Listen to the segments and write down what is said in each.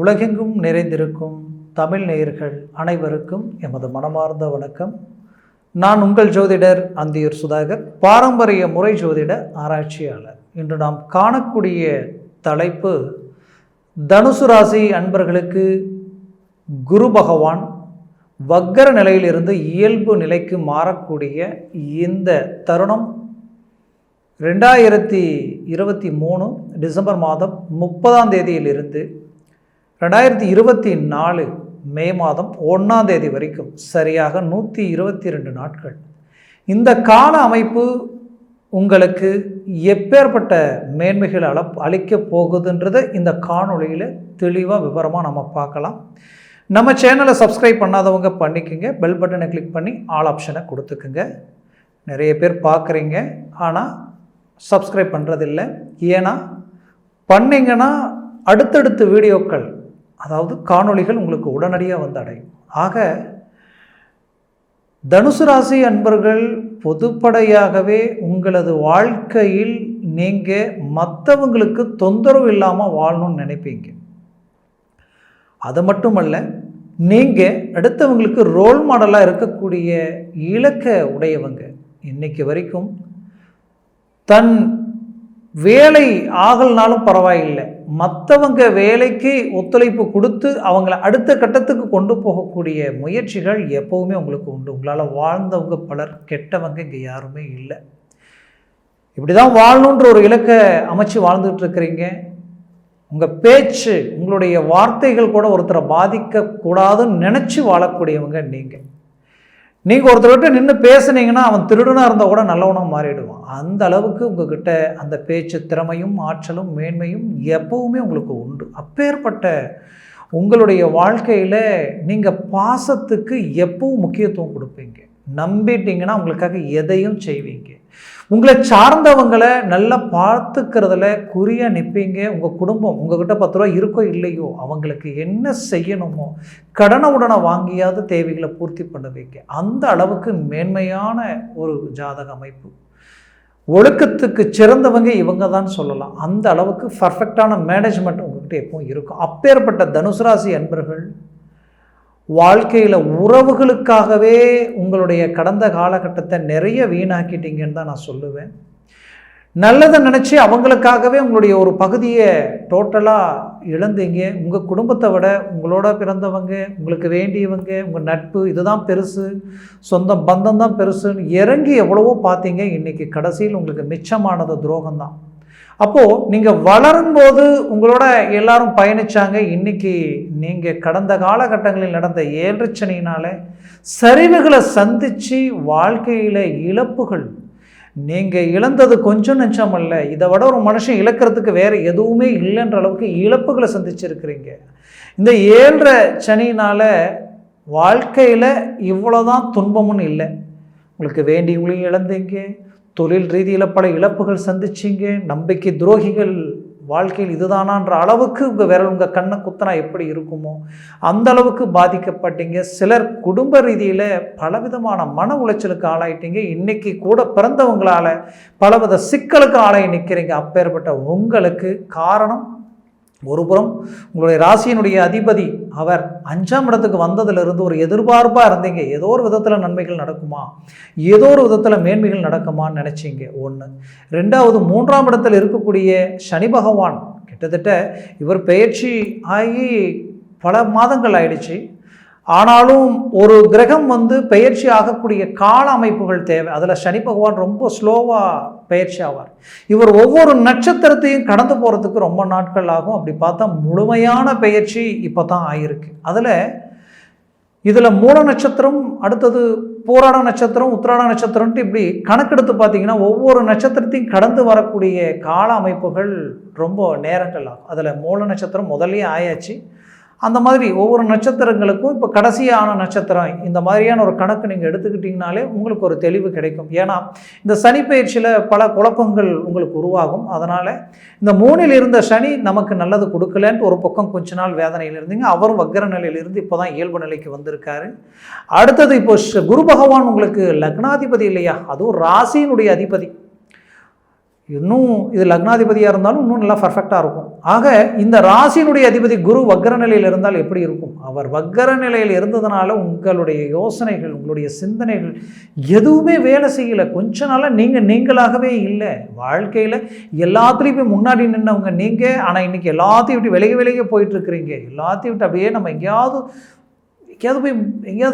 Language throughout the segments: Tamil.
உலகெங்கும் நிறைந்திருக்கும் தமிழ் நேயர்கள் அனைவருக்கும் எமது மனமார்ந்த வணக்கம். நான் உங்கள் ஜோதிடர் அந்தியூர் சுதாகர், பாரம்பரிய முறை ஜோதிட ஆராய்ச்சியாளர். இன்று நாம் காணக்கூடிய தலைப்பு, தனுசு ராசி அன்பர்களுக்கு குரு பகவான் வக்கர நிலையிலிருந்து இயல்பு நிலைக்கு மாறக்கூடிய இந்த தருணம் 2023 டிசம்பர் மாதம் 30ஆம் தேதியிலிருந்து 2024 மே மாதம் 1ஆம் தேதி வரைக்கும் சரியாக 122 நாட்கள். இந்த கால அமைப்பு உங்களுக்கு எப்பேற்பட்ட மேன்மைகள் அளிக்க போகுதுன்றதை இந்த காணொளியில் தெளிவாக விவரமாக நம்ம பார்க்கலாம். நம்ம சேனலை சப்ஸ்கிரைப் பண்ணாதவங்க பண்ணிக்கோங்க, பெல் பட்டனை கிளிக் பண்ணி ஆல் ஆப்ஷனை கொடுத்துக்குங்க. நிறைய பேர் பார்க்குறீங்க, ஆனால் சப்ஸ்கிரைப் பண்ணுறதில்லை. ஏன்னா பண்ணிங்கன்னா அடுத்தடுத்த வீடியோக்கள், அதாவது காணொளிகள் உங்களுக்கு உடனடியாக வந்து அடையும். ஆக தனுசு ராசி அன்பர்கள் பொதுப்படையாகவே உங்களது வாழ்க்கையில் நீங்கள் மற்றவங்களுக்கு தொந்தரவு இல்லாமல் வாழணும்னு நினைப்பீங்க. அது மட்டுமல்ல, நீங்கள் அடுத்தவங்களுக்கு ரோல் மாடலாக இருக்கக்கூடிய இலக்க உடையவங்க. இன்னைக்கு வரைக்கும் தன் வேலை ஆகலனாலும் பரவாயில்லை, மற்றவங்க வேலைக்கு ஒத்துழைப்பு கொடுத்து அவங்கள அடுத்த கட்டத்துக்கு கொண்டு போகக்கூடிய முயற்சிகள் எப்போவுமே உங்களுக்கு உண்டு. உங்களால் வாழ்ந்தவங்க பலர், கெட்டவங்க இங்கே யாருமே இல்லை. இப்படி தான் வாழணுன்ற ஒரு இலக்கை அமைச்சு வாழ்ந்துட்டு இருக்கிறீங்க. உங்கள் பேச்சு, உங்களுடைய வார்த்தைகள் கூட ஒருத்தரை பாதிக்கக்கூடாதுன்னு நினச்சி வாழக்கூடியவங்க நீங்கள் ஒருத்தர்கிட்ட நின்று பேசுனீங்கன்னா அவன் திருடனாக இருந்தால் கூட நல்லவனாக மாறிடுவான். அந்த அளவுக்கு உங்ககிட்ட அந்த பேச்சு திறமையும் ஆற்றலும் மேன்மையும் எப்பவுமே உங்களுக்கு உண்டு. அப்பேற்பட்ட உங்களுடைய வாழ்க்கையில் நீங்கள் பாசத்துக்கு எப்பவும் முக்கியத்துவம் கொடுப்பீங்க. நம்பிட்டீங்கன்னா உங்களுக்காக எதையும் செய்வீங்க. உங்களை சார்ந்தவங்களை நல்லா பார்த்துக்கிறதுல குறியாக நிற்பீங்க. உங்கள் குடும்பம் உங்ககிட்ட 10 ரூபா இருக்கோ இல்லையோ அவங்களுக்கு என்ன செய்யணுமோ கடனை உடனே வாங்கியாவது தேவைகளை பூர்த்தி பண்ணுவீங்க. அந்த அளவுக்கு மேன்மையான ஒரு ஜாதக அமைப்பு. ஒழுக்கத்துக்கு சிறந்தவங்க இவங்க தான் சொல்லலாம். அந்த அளவுக்கு பர்ஃபெக்டான மேனேஜ்மெண்ட் உங்ககிட்ட எப்பவும் இருக்கும். அப்பேற்பட்ட தனுசு ராசி அன்பர்கள் வாழ்க்கையில் உறவுகளுக்காகவே உங்களுடைய கடந்த காலகட்டத்தை நிறைய வீணாக்கிட்டீங்கன்னு தான் நான் சொல்லுவேன். நல்லதை நினச்சி அவங்களுக்காகவே உங்களுடைய ஒரு பகுதியை டோட்டலாக இழந்தீங்க. உங்கள் குடும்பத்தை விட உங்களோட பிறந்தவங்க, உங்களுக்கு வேண்டியவங்க, உங்கள் நட்பு இதுதான் பெருசு, சொந்த பந்தம் தான் பெருசுன்னு இறங்கி எவ்வளவோ பார்த்தீங்க. இன்றைக்கி கடைசியில் உங்களுக்கு மிச்சமானது துரோகம்தான். அப்போது நீங்கள் வளரும்போது உங்களோட எல்லாரும் பயணித்தாங்க. இன்றைக்கி நீங்கள் கடந்த காலகட்டங்களில் நடந்த 7 சனியினால் சரிவுகளை சந்தித்து வாழ்க்கையில் இழப்புகள், நீங்கள் இழந்தது கொஞ்சம் நெஞ்சம் அல்ல, இதை விட ஒரு மனுஷன் இழக்கிறதுக்கு வேறு எதுவுமே இல்லைன்ற அளவுக்கு இழப்புகளை சந்திச்சிருக்கிறீங்க. இந்த 7 சனியினால் வாழ்க்கையில் இவ்வளோதான் துன்பமுன்னு இல்லை. உங்களுக்கு வேண்டியவங்களையும் இழந்தீங்க, தொழில் ரீதியில் பல இழப்புகள் சந்திச்சிங்க, நம்பிக்கை துரோகிகள் வாழ்க்கையில் இதுதானான்ற அளவுக்கு உங்கள் கண்ணை குத்தனா எப்படி இருக்குமோ அந்த அளவுக்கு பாதிக்கப்பட்டீங்க. சிலர் குடும்ப ரீதியில் பலவிதமான மன உளைச்சலுக்கு ஆளாயிட்டீங்க. இன்றைக்கி கூட பிறந்தவங்களால் பலவித சிக்கலுக்கு ஆளாகி நிற்கிறீங்க. அப்பேற்பட்ட உங்களுக்கு காரணம், ஒருபுறம் உங்களுடைய ராசியினுடைய அதிபதி அவர் 5ஆம் இடத்துக்கு வந்ததிலிருந்து ஒரு எதிர்பார்ப்பாக இருந்தீங்க. ஏதோ ஒரு விதத்தில் நன்மைகள் நடக்குமா, ஏதோ ஒரு விதத்தில் மேன்மைகள் நடக்குமான்னு நினச்சிங்க. 1. 2வது, 3ஆம் இடத்தில் இருக்கக்கூடிய சனி பகவான் கிட்டத்தட்ட இவர் பெயர்ச்சி ஆகி பல மாதங்கள் ஆயிடுச்சு. ஆனாலும் ஒரு கிரகம் பெயர்ச்சி ஆகக்கூடிய கால அமைப்புகள் தேவை. அதில் சனி பகவான் ரொம்ப ஸ்லோவாக பெயர்ச்சி ஆவார். இவர் ஒவ்வொரு நட்சத்திரத்தையும் கடந்து போகிறதுக்கு ரொம்ப நாட்கள் ஆகும். அப்படி பார்த்தா முழுமையான பெயர்ச்சி இப்போ தான் ஆகியிருக்கு. இதில் மூல நட்சத்திரம், அடுத்தது பூராட நட்சத்திரம், உத்திராட நட்சத்திரம்ட்டு இப்படி கணக்கெடுத்து பார்த்தீங்கன்னா ஒவ்வொரு நட்சத்திரத்தையும் கடந்து வரக்கூடிய கால அமைப்புகள் ரொம்ப நேரங்கள் ஆகும். அதில் மூல நட்சத்திரம் முதல்லையே ஆயாச்சு. அந்த மாதிரி ஒவ்வொரு நட்சத்திரங்களுக்கும் இப்போ கடைசியான நட்சத்திரம், இந்த மாதிரியான ஒரு கணக்கு நீங்கள் எடுத்துக்கிட்டிங்கனாலே உங்களுக்கு ஒரு தெளிவு கிடைக்கும். ஏன்னா இந்த சனி பயிற்சியில் பல குழப்பங்கள் உங்களுக்கு உருவாகும். அதனால் இந்த 3இல் இருந்த சனி நமக்கு நல்லது கொடுக்கலன்ட்டு ஒரு பக்கம் கொஞ்ச நாள் வேதனையில் இருந்தீங்க. அவரும் வக்கர நிலையிலிருந்து இப்போ தான் இயல்பு நிலைக்கு வந்திருக்காரு. அடுத்தது இப்போ குரு பகவான் உங்களுக்கு லக்னாதிபதி இல்லையா, அதுவும் ராசியினுடைய அதிபதி. இன்னும் இது லக்னாதிபதியாக இருந்தாலும் இன்னும் நல்லா பர்ஃபெக்டாக இருக்கும். ஆக இந்த ராசியினுடைய அதிபதி குரு வக்கர நிலையில் இருந்தால் எப்படி இருக்கும்? அவர் வக்கர நிலையில் இருந்ததுனால உங்களுடைய யோசனைகள், உங்களுடைய சிந்தனைகள் எதுவுமே வேலை செய்யலை. கொஞ்ச நாளாக நீங்களாகவே இல்லை. வாழ்க்கையில் எல்லாத்துலேயும் போய் முன்னாடி நின்றவங்க நீங்கள், ஆனால் இன்றைக்கி எல்லாத்தையும் விட்டு விலகி போயிட்டுருக்கிறீங்க. எல்லாத்தையும் விட்டு அப்படியே நம்ம எங்கேயாவது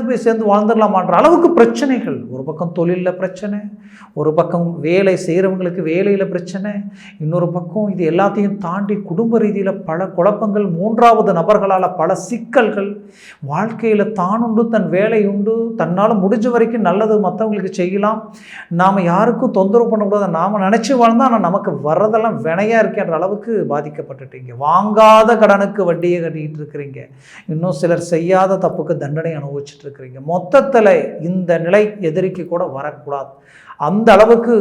போய் சேர்ந்து வாழ்ந்துடலாமான்ற அளவுக்கு பிரச்சனைகள். ஒரு பக்கம் தொழிலில் பிரச்சனை, ஒரு பக்கம் வேலை செய்கிறவங்களுக்கு வேலையில் பிரச்சனை, இன்னொரு பக்கம் இது எல்லாத்தையும் தாண்டி குடும்ப ரீதியில் பல குழப்பங்கள், மூன்றாவது நபர்களால் பல சிக்கல்கள். வாழ்க்கையில் தான் உண்டு, தன் வேலை உண்டு, தன்னால் முடிஞ்ச வரைக்கும் நல்லது மற்றவங்களுக்கு செய்யலாம், நாம் யாருக்கும் தொந்தரவு பண்ணக்கூடாது, நாம் நினச்சி வாழ்ந்தால் ஆனால் நமக்கு வர்றதெல்லாம் வினையாக இருக்கின்ற அளவுக்கு பாதிக்கப்பட்டுட்டீங்க. வாங்காத கடனுக்கு வட்டியை கட்டிக்கிட்டு இருக்கிறீங்க. இன்னும் சிலர் செய்யாத தப்புக்கு தண்டனை அனுபவிச்சுட்டு இருக்கிறீங்க. மொத்தத்தில் இந்த நிலை எதிரிக்கு கூட வரக்கூடாது. அந்த அளவுக்கு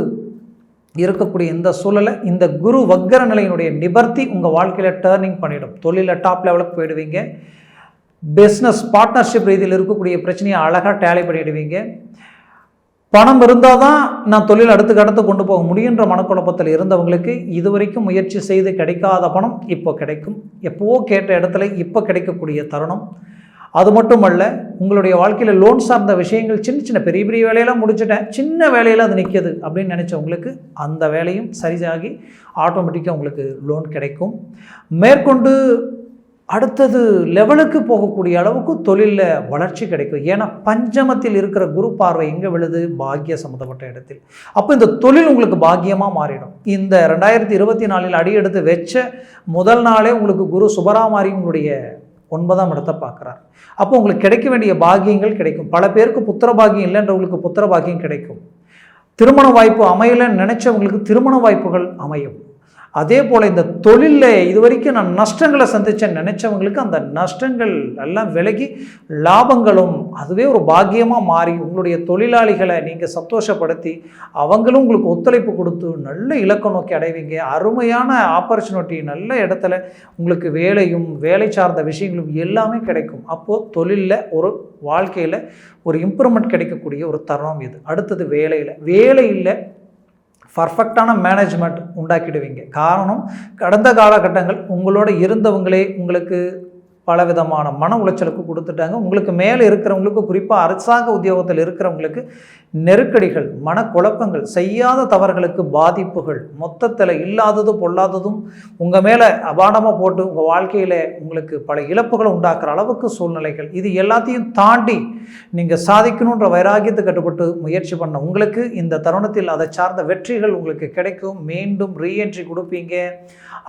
இருக்கக்கூடிய இந்த சூழலை இந்த குரு வக்கர நிலையினுடைய நிவர்த்தி உங்கள் வாழ்க்கையில் டேர்னிங் பண்ணிடும். தொழிலில் டாப் லெவலுக்கு போயிடுவீங்க. பிஸ்னஸ் பார்ட்னர்ஷிப் ரீதியில் இருக்கக்கூடிய பிரச்சனையை அழகாக டேலி பண்ணிடுவீங்க. பணம் இருந்தால் தான் நான் தொழில் அடுத்து கொண்டு போக முடியுன்ற மனக்குழப்பத்தில் இருந்தவங்களுக்கு இதுவரைக்கும் முயற்சி செய்து கிடைக்காத பணம் இப்போ கிடைக்கும். எப்போவோ கேட்ட இடத்துல இப்போ கிடைக்கக்கூடிய தருணம். அது மட்டுமல்ல, உங்களுடைய வாழ்க்கையில் லோன் சார்ந்த விஷயங்கள் சின்ன பெரிய வேலையெல்லாம் முடிச்சுட்டேன், சின்ன வேலையில் அது நிற்கிது அப்படின்னு நினச்சவங்களுக்கு அந்த வேலையும் சரியாகி ஆட்டோமேட்டிக்காக உங்களுக்கு லோன் கிடைக்கும். மேற்கொண்டு அடுத்தது லெவலுக்கு போகக்கூடிய அளவுக்கு தொழிலில் வளர்ச்சி கிடைக்கும். ஏன்னா பஞ்சமத்தில் இருக்கிற குரு பார்வை எங்கே விழுது? பாக்கிய சம்மந்தப்பட்ட இடத்தில். அப்போ இந்த தொழில் உங்களுக்கு பாக்கியமாக மாறிடும். இந்த 2024 அடியெடுத்து வச்ச முதல் நாளே உங்களுக்கு குரு சுபராமாரி உங்களுடைய 9ஆம் இடத்தை பார்க்குறார். அப்போ உங்களுக்கு கிடைக்க வேண்டிய பாக்கியங்கள் கிடைக்கும். பல பேருக்கு புத்திர பாக்கியம் இல்லைன்றவங்களுக்கு புத்திர பாக்கியம் கிடைக்கும். திருமண வாய்ப்பு அமையலைன்னு நினச்சவங்களுக்கு திருமண வாய்ப்புகள் அமையும். அதே போல் இந்த தொழிலில் இதுவரைக்கும் நான் நஷ்டங்களை சந்தித்தேன் நினச்சவங்களுக்கு அந்த நஷ்டங்கள் எல்லாம் விலகி லாபங்களும் அதுவே ஒரு பாக்கியமாக மாறி உங்களுடைய தொழிலாளிகளை நீங்கள் சந்தோஷப்படுத்தி அவங்களும் உங்களுக்கு ஒத்துழைப்பு கொடுத்து நல்ல இலக்கை நோக்கி அடைவீங்க. அருமையான ஆப்பர்ச்சுனிட்டி, நல்ல இடத்துல உங்களுக்கு வேலையும் வேலை சார்ந்த விஷயங்களும் எல்லாமே கிடைக்கும். அப்போது தொழிலில் ஒரு வாழ்க்கையில் ஒரு இம்ப்ரூவ்மெண்ட் கிடைக்கக்கூடிய ஒரு தருணம் இது. அடுத்தது வேலையில் பர்ஃபெக்டான மேனேஜ்மெண்ட் உண்டாக்கிடுவீங்க. காரணம், கடந்த காலகட்டங்கள் உங்களோட இருந்தவங்களே உங்களுக்கு பலவிதமான மன உளைச்சலுக்கு கொடுத்துட்டாங்க. உங்களுக்கு மேலே இருக்கிறவங்களுக்கு, குறிப்பாக அரசாங்க உத்தியோகத்தில் இருக்கிறவங்களுக்கு நெருக்கடிகள், மனக்குழப்பங்கள், செய்யாத தவறுகளுக்கு பாதிப்புகள், மொத்தத்தில் இல்லாததும் பொல்லாததும் உங்கள் மேலே அபாண்டமாக போட்டு உங்கள் வாழ்க்கையில் உங்களுக்கு பல இழப்புகளை உண்டாக்குற அளவுக்கு சூழ்நிலைகள். இது எல்லாத்தையும் தாண்டி நீங்கள் சாதிக்கணுன்ற வைராகியத்தை கட்டுப்பட்டு முயற்சி பண்ண உங்களுக்கு இந்த தருணத்தில் அதை சார்ந்த வெற்றிகள் உங்களுக்கு கிடைக்கும். மீண்டும் ரீஎன்ட்ரி கொடுப்பீங்க.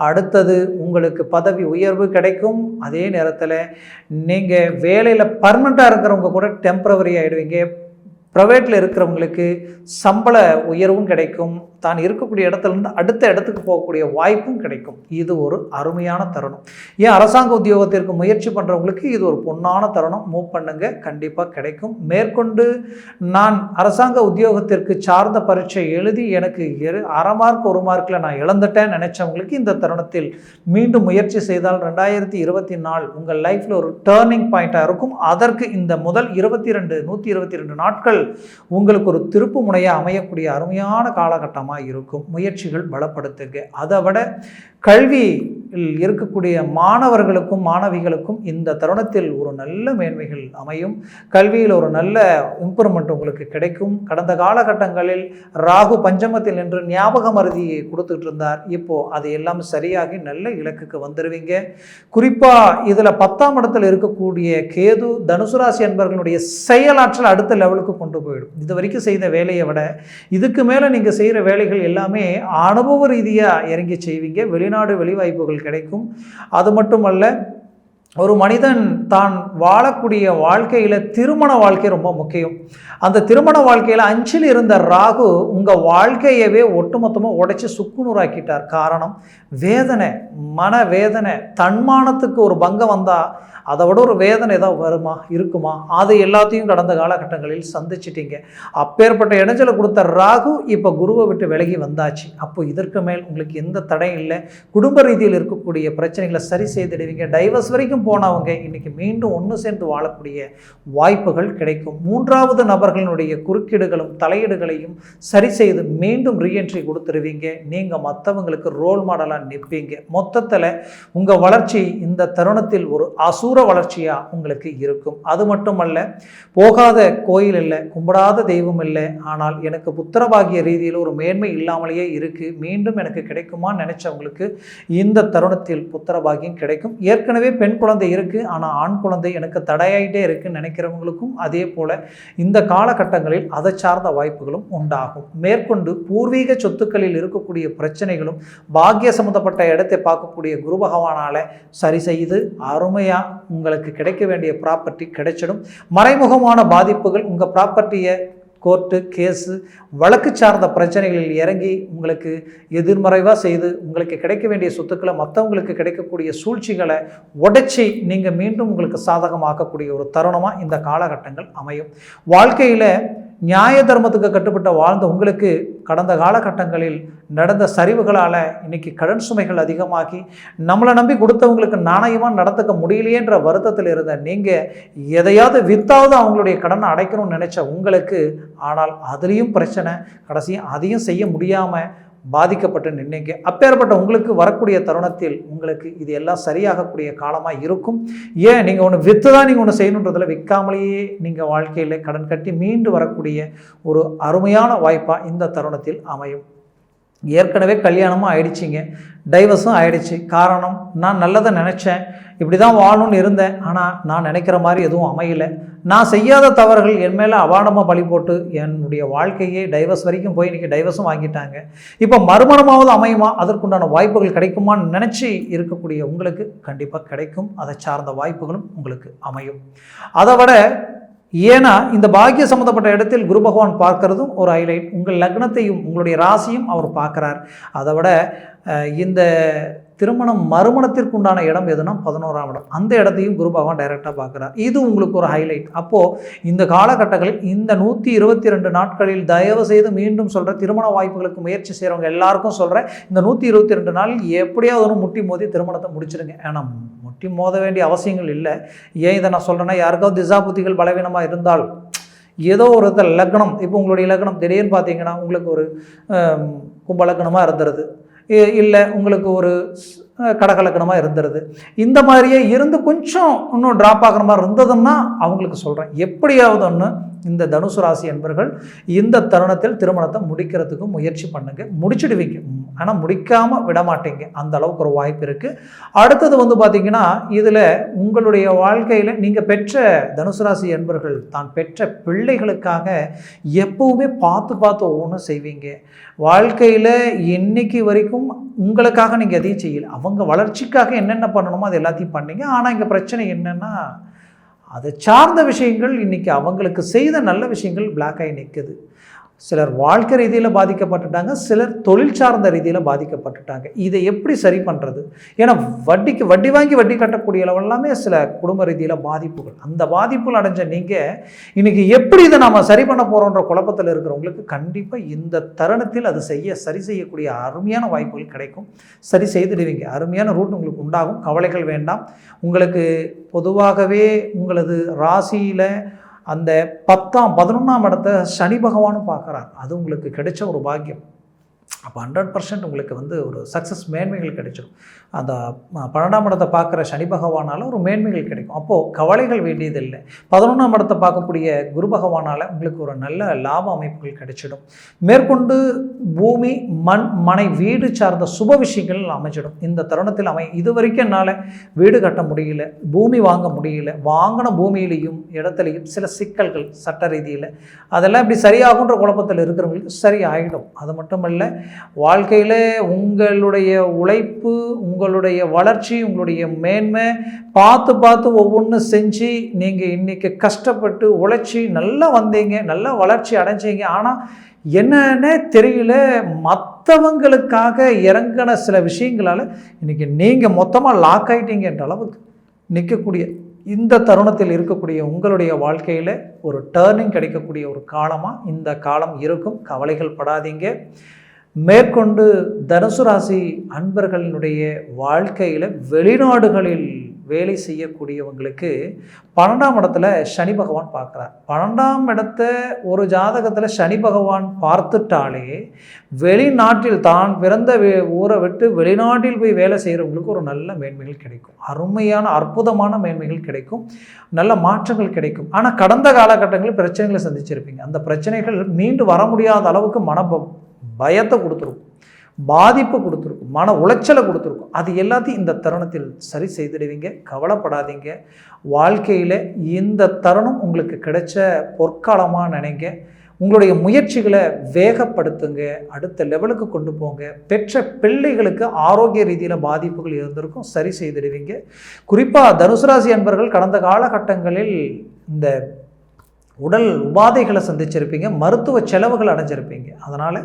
அடுத்தது உங்களுக்கு பதவி உயர்வு கிடைக்கும். அதே நேரத்தில் நீங்கள் வேலையில் பர்மனெண்ட்டாக இருக்கிறவங்க கூட டெம்பரவரி ஆகிடுவீங்க. ப்ரைவேட்டில் இருக்கிறவங்களுக்கு சம்பள உயர்வும் கிடைக்கும். தான் இருக்கக்கூடிய இடத்துலேருந்து அடுத்த இடத்துக்கு போகக்கூடிய வாய்ப்பும் கிடைக்கும். இது ஒரு அருமையான தருணம். ஏன் அரசாங்க உத்தியோகத்திற்கு முயற்சி பண்ணுறவங்களுக்கு இது ஒரு பொன்னான தருணம். மூவ் பண்ணுங்க, கண்டிப்பாக கிடைக்கும். மேற்கொண்டு நான் அரசாங்க உத்தியோகத்திற்கு சார்ந்த பரீட்சை எழுதி எனக்கு 1/2 மார்க் 1 மார்க்கில் நான் இழந்துட்டேன்னு நினச்சவங்களுக்கு இந்த தருணத்தில் மீண்டும் முயற்சி செய்தால் 2024 உங்கள் லைஃப்பில் ஒரு டேர்னிங் பாயிண்ட்டாக இருக்கும். அதற்கு இந்த முதல் 122 நாட்கள் உங்களுக்கு ஒரு திருப்பு முனையாக அமையக்கூடிய அருமையான காலகட்டமாக இருக்கும். முயற்சிகள் பலப்படுத்துங்க. அதை விட கல்வியில் இருக்கக்கூடிய மாணவர்களுக்கும் மாணவிகளுக்கும் இந்த தருணத்தில் ஒரு நல்ல மேன்மைகள் அமையும். கல்வியில் ஒரு நல்ல இம்ப்ரூவ்மெண்ட் உங்களுக்கு கிடைக்கும். கடந்த காலகட்டங்களில் ராகு பஞ்சமத்தில் நின்று ஞாபக மருதியை கொடுத்துட்டு இருந்தார். இப்போது அது எல்லாம் சரியாகி நல்ல இலக்குக்கு வந்துடுவீங்க. குறிப்பாக இதில் 10ஆம் இடத்தில் இருக்கக்கூடிய கேது தனுசு ராசி என்பவர்களுடைய செயலாற்றல் அடுத்த லெவலுக்கு கொண்டு போயிடும். இது வரைக்கும் செய்த வேலையை விட இதுக்கு மேலே நீங்கள் செய்கிற வேலைகள் எல்லாமே அனுபவ ரீதியாக இறங்கி செய்வீங்க. வெளிநாடு வெளிவாய்ப்புகள் கிடைக்கும். அது மட்டுமல்ல, ஒரு மனிதன் தான் வாழக்கூடிய வாழ்க்கையில் திருமண வாழ்க்கை ரொம்ப முக்கியம். அந்த திருமண வாழ்க்கையில் 5ல் இருந்த ராகு உங்கள் வாழ்க்கையவே ஒட்டுமொத்தமாக உடைச்சி சுக்குநூறாக்கிட்டார். காரணம், வேதனை, மன வேதனை, தன்மானத்துக்கு ஒரு பங்கம் வந்தால் அதை விட ஒரு வேதனை ஏதாவது இருக்குமா? அது எல்லாத்தையும் கடந்த காலகட்டங்களில் சந்திச்சிட்டிங்க. அப்பேற்பட்ட இடைஞ்சலை கொடுத்த ராகு இப்போ குருவை விட்டு விலகி வந்தாச்சு. அப்போ இதற்கு மேல் உங்களுக்கு எந்த தடையும் இல்லை. குடும்ப ரீதியில் இருக்கக்கூடிய பிரச்சனைகளை சரி செய்திடுவீங்க. டைவர்ஸ் வரைக்கும் பிரிஞ்சும் போனவங்க இன்றைக்கி மீண்டும் ஒன்று சேர்ந்து வாழக்கூடிய வாய்ப்புகள் கிடைக்கும். 3வது நபர்களுடைய குறுக்கீடுகளும் தலையீடுகளையும் சரி செய்து மீண்டும் ரீஎன்ட்ரி கொடுத்துருவீங்க. நீங்கள் மற்றவங்களுக்கு ரோல் மாடலாக நிற்பீங்க. மொத்தத்தில் உங்கள் வளர்ச்சி இந்த தருணத்தில் ஒரு அசூர வளர்ச்சியாக உங்களுக்கு இருக்கும். அது மட்டுமல்ல, போகாத கோயில் இல்லை, கும்பிடாத தெய்வம் இல்லை, ஆனால் எனக்கு புத்திரபாகிய ரீதியில் ஒரு மேன்மை இல்லாமலேயே இருக்குது, மீண்டும் எனக்கு கிடைக்குமான்னு நினைச்சவங்களுக்கு இந்த தருணத்தில் புத்திரபாகியம் கிடைக்கும். ஏற்கனவே பெண் குழந்தை இருக்குது, ஆனால் ஆண் குழந்தை எனக்கு தடையாயிட்டே இருக்குன்னு நினைக்கிறவங்களுக்கும் அதே போல் இந்த காலகட்டங்களில் அதை சார்ந்த வாய்ப்புகளும் உண்டாகும். மேற்கொண்டு பூர்வீக சொத்துக்களில் இருக்கக்கூடிய பிரச்சனைகளும் பாக்கிய சம்பந்தப்பட்ட இடத்தை பார்க்கக்கூடிய குரு பகவானால் சரி செய்து அருமையாக உங்களுக்கு கிடைக்க வேண்டிய ப்ராப்பர்ட்டி கிடைச்சிடும். மறைமுகமான பாதிப்புகள் உங்கள் ப்ராப்பர்ட்டியை கோர்ட்டு கேஸு வழக்கு சார்ந்த பிரச்சனைகளில் இறங்கி உங்களுக்கு எதிர்மறைவாக செய்து உங்களுக்கு கிடைக்க வேண்டிய சொத்துக்களை மற்றவங்களுக்கு கிடைக்கக்கூடிய சூழ்ச்சிகளை உடைச்சி நீங்கள் மீண்டும் உங்களுக்கு சாதகமாக்கக்கூடிய ஒரு தருணமாக இந்த காலகட்டங்கள் அமையும். வாழ்க்கையில் நியாய தர்மத்துக்கு கட்டுப்பட்ட வாழ்ந்த உங்களுக்கு கடந்த காலகட்டங்களில் நடந்த சரிவுகளால் இன்றைக்கி கடன் சுமைகள் அதிகமாகி நம்மளை நம்பி கொடுத்தவங்களுக்கு நாணயமாக நடந்துக்க முடியலையேன்ற வருத்தத்தில் இருந்த நீங்கள் எதையாவது வித்தாவது அவங்களுடைய கடனை அடைக்கணும்னு நினச்ச உங்களுக்கு, ஆனால் அதுலேயும் பிரச்சனை, கடைசியும் அதையும் செய்ய முடியாமல் பாதிக்கப்பட்டு நின்னீங்க. அப்பேற்பட்ட உங்களுக்கு வரக்கூடிய தருணத்தில் உங்களுக்கு இது எல்லாம் சரியாகக்கூடிய காலமாக இருக்கும். ஏன் நீங்கள் ஒன்று விற்று தான் நீங்கள் ஒன்று செய்யணுன்றதில் விற்காமலேயே நீங்கள் வாழ்க்கையில் கடன் கட்டி மீண்டு வரக்கூடிய ஒரு அருமையான வாய்ப்பாக இந்த தருணத்தில் அமையும். ஏற்கனவே கல்யாணமும் ஆயிடுச்சிங்க, டைவர்ஸும் ஆயிடுச்சு. காரணம், நான் நல்லதை நினச்சேன், இப்படி தான் வாழணும்னு இருந்தேன், ஆனால் நான் நினைக்கிற மாதிரி எதுவும் அமையலை. நான் செய்யாத தவறுகள் என் மேலே அபாண்டமாக பழி போட்டு என்னுடைய வாழ்க்கையே டைவர்ஸ் வரைக்கும் போய் இன்றைக்கி டைவர்ஸும் வாங்கிட்டாங்க. இப்போ மறுமணமாவது அமையுமா, அதற்குண்டான வாய்ப்புகள் கிடைக்குமான்னு நினச்சி இருக்கக்கூடிய உங்களுக்கு கண்டிப்பாக கிடைக்கும். அதை சார்ந்த வாய்ப்புகளும் உங்களுக்கு அமையும். அதை விட ஏன்னா இந்த பாக்கிய சம்மந்தப்பட்ட இடத்தில் குரு பகவான் பார்க்கறதும் ஒரு ஹைலைட். உங்கள் லக்னத்தையும் உங்களுடைய ராசியும் அவர் பார்க்குறார். அதை விட இந்த திருமணம் மறுமணத்திற்கு உண்டான இடம் எதுனா 11ஆம் இடம், அந்த இடத்தையும் குரு பகவான் டைரெக்டாக பார்க்குறார். இது உங்களுக்கு ஒரு ஹைலைட். அப்போது இந்த காலகட்டங்களில் இந்த 122 நாட்களில் தயவு செய்து மீண்டும் சொல்கிற திருமண வாய்ப்புகளுக்கு முயற்சி செய்கிறவங்க எல்லாருக்கும் சொல்கிறேன், இந்த 122 நாளில் எப்படியாவது ஒன்று முட்டி மோதி திருமணத்தை முடிச்சிடுங்க. ஏன்னா முட்டி மோத வேண்டிய அவசியங்கள் இல்லை. ஏன் இதை நான் சொல்கிறேன்னா, யாருக்காவது திசா புத்திகள் பலவீனமாக இருந்தால் ஏதோ ஒரு லக்னம், இப்போ உங்களுடைய லக்னம் திடீர்னு பார்த்தீங்கன்னா உங்களுக்கு ஒரு கும்ப லக்னமாக இருந்துருது, இல்லை உங்களுக்கு ஒரு கடகலக்கணமாக இருந்துருது, இந்த மாதிரியே இருந்து கொஞ்சம் இன்னும் ட்ராப் ஆகிற மாதிரி இருந்ததுன்னா அவங்களுக்கு சொல்கிறேன், எப்படியாவது ஒன்று இந்த தனுசு ராசி என்பர்கள் இந்த தருணத்தில் திருமணத்தை முடிக்கிறதுக்கு முயற்சி பண்ணுங்க. முடிச்சுடுவீங்க, ஆனால் முடிக்காமல் விட மாட்டீங்க. அந்த அளவுக்கு ஒரு வாய்ப்பு இருக்குது. அடுத்தது வந்து பார்த்திங்கன்னா, இதில் உங்களுடைய வாழ்க்கையில் நீங்கள் பெற்ற தனுசு ராசி என்பர்கள் தான் பெற்ற பிள்ளைகளுக்காக எப்பவுமே பார்த்து பார்த்து ஒவ்வொன்றும் செய்வீங்க. வாழ்க்கையில் இன்னைக்கு வரைக்கும் உங்களுக்காக நீங்கள் எதையும் செய்யலை, அவங்க வளர்ச்சிக்காக என்னென்ன பண்ணணுமோ அது எல்லாத்தையும் பண்ணீங்க. ஆனால் இங்கே பிரச்சனை என்னென்னா, அதை சார்ந்த விஷயங்கள் இன்றைக்கி அவங்களுக்கு செய்த நல்ல விஷயங்கள் பிளாக் ஆகி நிற்குது. சிலர் வாழ்க்கை ரீதியில் பாதிக்கப்பட்டுட்டாங்க, சிலர் தொழில் சார்ந்த ரீதியில் பாதிக்கப்பட்டுட்டாங்க. இதை எப்படி சரி பண்ணுறது? ஏன்னா வட்டி வாங்கி வட்டி கட்டக்கூடிய அளவெல்லாமே சில குடும்ப ரீதியில் பாதிப்புகள். அந்த பாதிப்புகள் அடைஞ்ச நீங்கள் இன்றைக்கி எப்படி இதை நாம் சரி பண்ண போகிறோன்ற குழப்பத்தில் இருக்கிறவங்களுக்கு கண்டிப்பாக இந்த தருணத்தில் அது சரி செய்யக்கூடிய அருமையான வாய்ப்புகள் கிடைக்கும். சரி செய்துடுவீங்க. அருமையான ரூட் உங்களுக்கு உண்டாகும். கவலைகள் வேண்டாம். உங்களுக்கு பொதுவாகவே உங்களது ராசியில் அந்த 11ஆம் இடத்தை சனி பகவானும் பார்க்குறார். அது உங்களுக்கு கிடைச்ச ஒரு பாக்கியம். அப்போ 100% உங்களுக்கு வந்து ஒரு சக்ஸஸ் மேன்மைகள் கிடைச்சிடும். அந்த 12ஆம் இடத்தை பார்க்குற சனி பகவானால் ஒரு மேன்மைகள் கிடைக்கும். அப்போது கவலைகள் வேண்டியதில்லை. 11ஆம் இடத்தை பார்க்கக்கூடிய குரு பகவானால் உங்களுக்கு ஒரு நல்ல லாப அமைப்புகள் கிடைச்சிடும். மேற்கொண்டு பூமி, மண், மனை, வீடு சார்ந்த சுப விஷயங்கள் அமைச்சிடும். இந்த தருணத்தில் இது வரைக்கும் என்னால் வீடு கட்ட முடியல, பூமி வாங்க முடியல, வாங்கின பூமியிலையும் இடத்துலையும் சில சிக்கல்கள் சட்ட ரீதியில், அதெல்லாம் இப்படி சரியாகுன்ற குழப்பத்தில் இருக்கிறவங்களுக்கு சரி ஆகிடும். அது மட்டும் இல்லை, வாழ்க்கையில் உங்களுடைய உழைப்பு, உங்களுடைய வளர்ச்சி, உங்களுடைய மேன்மை பார்த்து ஒவ்வொன்று செஞ்சு நீங்கள் இன்றைக்கி கஷ்டப்பட்டு உழைச்சி நல்லா வந்தீங்க, நல்லா வளர்ச்சி அடைஞ்சிங்க. ஆனால் என்னன்னே தெரியல, மற்றவங்களுக்காக இறங்கின சில விஷயங்களால் இன்றைக்கி நீங்கள் மொத்தமாக லாக் ஆகிட்டீங்கன்ற அளவுக்கு நிற்கக்கூடிய இந்த தருணத்தில் இருக்கக்கூடிய உங்களுடைய வாழ்க்கையில் ஒரு டேர்னிங் கிடைக்கக்கூடிய ஒரு காலமாக இந்த காலம் இருக்கும். கவலைகள் படாதீங்க. மேற்கொண்டு தனுசு ராசி அன்பர்களினுடைய வாழ்க்கையில் வெளிநாடுகளில் வேலை செய்யக்கூடியவங்களுக்கு 12ஆம் இடத்துல சனி பகவான் பார்க்குறார். 12ஆம் இடத்தை ஒரு ஜாதகத்தில் சனி பகவான் பார்த்துட்டாலே வெளிநாட்டில் தான் பிறந்த ஊரை விட்டு வெளிநாட்டில் போய் வேலை செய்கிறவங்களுக்கு ஒரு நல்ல மேன்மைகள் கிடைக்கும். அருமையான அற்புதமான மேன்மைகள் கிடைக்கும், நல்ல மாற்றங்கள் கிடைக்கும். ஆனால் கடந்த காலகட்டங்களில் பிரச்சனைகளை சந்திச்சிருப்பீங்க. அந்த பிரச்சனைகள் மீண்டு வர முடியாத அளவுக்கு பயத்தை கொடுத்துருக்கும், பாதிப்பு கொடுத்துருக்கும், மன உளைச்சலை கொடுத்துருக்கும். அது எல்லாத்தையும் இந்த தருணத்தில் சரி செய்துடுவீங்க. கவலைப்படாதீங்க. வாழ்க்கையில் இந்த தருணம் உங்களுக்கு கிடைச்ச பொற்காலமாக நினைங்க. உங்களுடைய முயற்சிகளை வேகப்படுத்துங்க, அடுத்த லெவலுக்கு கொண்டு போங்க. பெற்ற பிள்ளைகளுக்கு ஆரோக்கிய ரீதியில் பாதிப்புகள் இருந்திருக்கும், சரி செய்துடுவீங்க. குறிப்பாக தனுசு ராசி அன்பர்கள் கடந்த காலகட்டங்களில் இந்த உடல் உபாதைகளை சந்திச்சிருப்பீங்க, மருத்துவ செலவுகள் அடைஞ்சிருப்பீங்க. அதனால்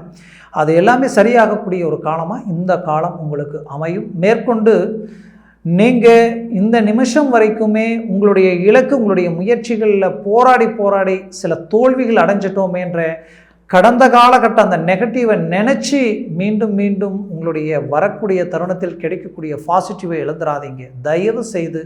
அது எல்லாமே சரியாகக்கூடிய ஒரு காலமாக இந்த காலம் உங்களுக்கு அமையும். மேற்கொண்டு நீங்கள் இந்த நிமிஷம் வரைக்குமே உங்களுடைய இலக்கு, உங்களுடைய முயற்சிகளில் போராடி சில தோல்விகள் அடைஞ்சிட்டோமேன்ற கடந்த காலகட்டம் அந்த நெகட்டிவை நினச்சி மீண்டும் உங்களுடைய வரக்கூடிய தருணத்தில் கிடைக்கக்கூடிய பாசிட்டிவை இழந்துடாதீங்க. தயவு செய்து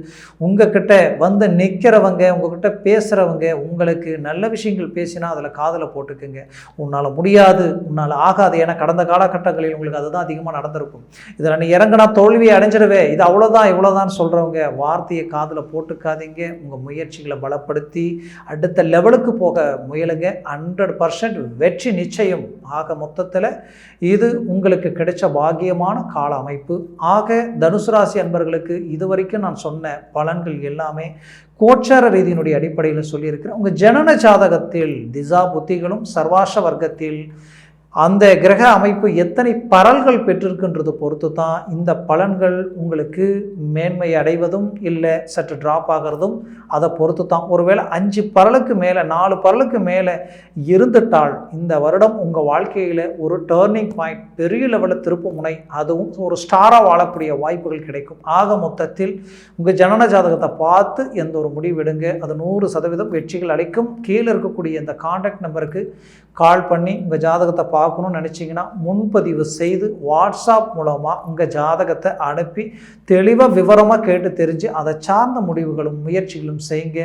உங்ககிட்ட வந்து நிற்கிறவங்க, உங்ககிட்ட பேசுகிறவங்க உங்களுக்கு நல்ல விஷயங்கள் பேசினா அதில் காதில் போட்டுக்குங்க. உன்னால் முடியாது, உன்னால் ஆகாது. ஏன்னா கடந்த காலகட்டங்களில் உங்களுக்கு அதுதான் அதிகமாக நடந்திருக்கும். இதில் நீ இறங்கினா தோல்வியை அடைஞ்சிடுவே, இது அவ்வளோதான் இவ்வளோதான் சொல்கிறவங்க வார்த்தையை காதில் போட்டுக்காதீங்க. உங்கள் முயற்சிகளை பலப்படுத்தி அடுத்த லெவலுக்கு போக முயலுங்க. 100% வெற்றி நிச்சயம். ஆக மொத்தத்தில் இது உங்களுக்கு கிடைச்ச பாக்கியமான கால அமைப்பு. ஆக தனுசு ராசி அன்பர்களுக்கு இதுவரைக்கும் நான் சொன்ன பலன்கள் எல்லாமே கோச்சார ரீதியினுடைய அடிப்படையில் சொல்லியிருக்கிறேன். உங்கள் ஜனன ஜாதகத்தில் திசா புத்திகளும் சர்வாஷ வர்க்கத்தில் அந்த கிரக அமைப்பு எத்தனை பரல்கள் பெற்றிருக்குன்றது பொறுத்து தான் இந்த பலன்கள் உங்களுக்கு மேன்மை அடைவதும் இல்லை சற்று ட்ராப் ஆகிறதும் அதை பொறுத்து தான். ஒருவேளை 5 பரலுக்கு மேலே 4 பரலுக்கு மேலே இருந்துட்டால் இந்த வருடம் உங்கள் வாழ்க்கையில் ஒரு டேர்னிங் பாயிண்ட், பெரிய லெவலில் திருப்பு முனை, அதுவும் ஒரு ஸ்டாராக வாழக்கூடிய வாய்ப்புகள் கிடைக்கும். ஆக மொத்தத்தில் உங்கள் ஜனன ஜாதகத்தை பார்த்து எந்த ஒரு முடிவெடுங்க, அது 100% வெற்றிகள் அளிக்கும். கீழே இருக்கக்கூடிய இந்த கான்டாக்ட் நம்பருக்கு கால் பண்ணி உங்கள் ஜாதகத்தை பார்க்கணும்னு நினச்சிங்கன்னா முன்பதிவு செய்து வாட்ஸ்அப் மூலமாக உங்கள் ஜாதகத்தை அனுப்பி தெளிவாக விவரமாக கேட்டு தெரிஞ்சு அதை சார்ந்த முடிவுகளும் முயற்சிகளும் செய்யுங்க.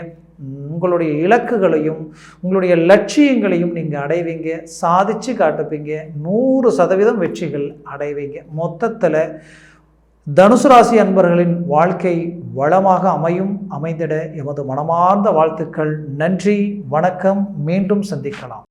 உங்களுடைய இலக்குகளையும் உங்களுடைய லட்சியங்களையும் நீங்கள் அடைவீங்க, சாதிச்சு காட்டுப்பீங்க. 100% வெற்றிகள் அடைவீங்க. மொத்தத்தில் தனுசு ராசி அன்பர்களின் வாழ்க்கை வளமாக அமைந்திட எமது மனமார்ந்த வாழ்த்துக்கள். நன்றி, வணக்கம். மீண்டும் சந்திக்கலாம்.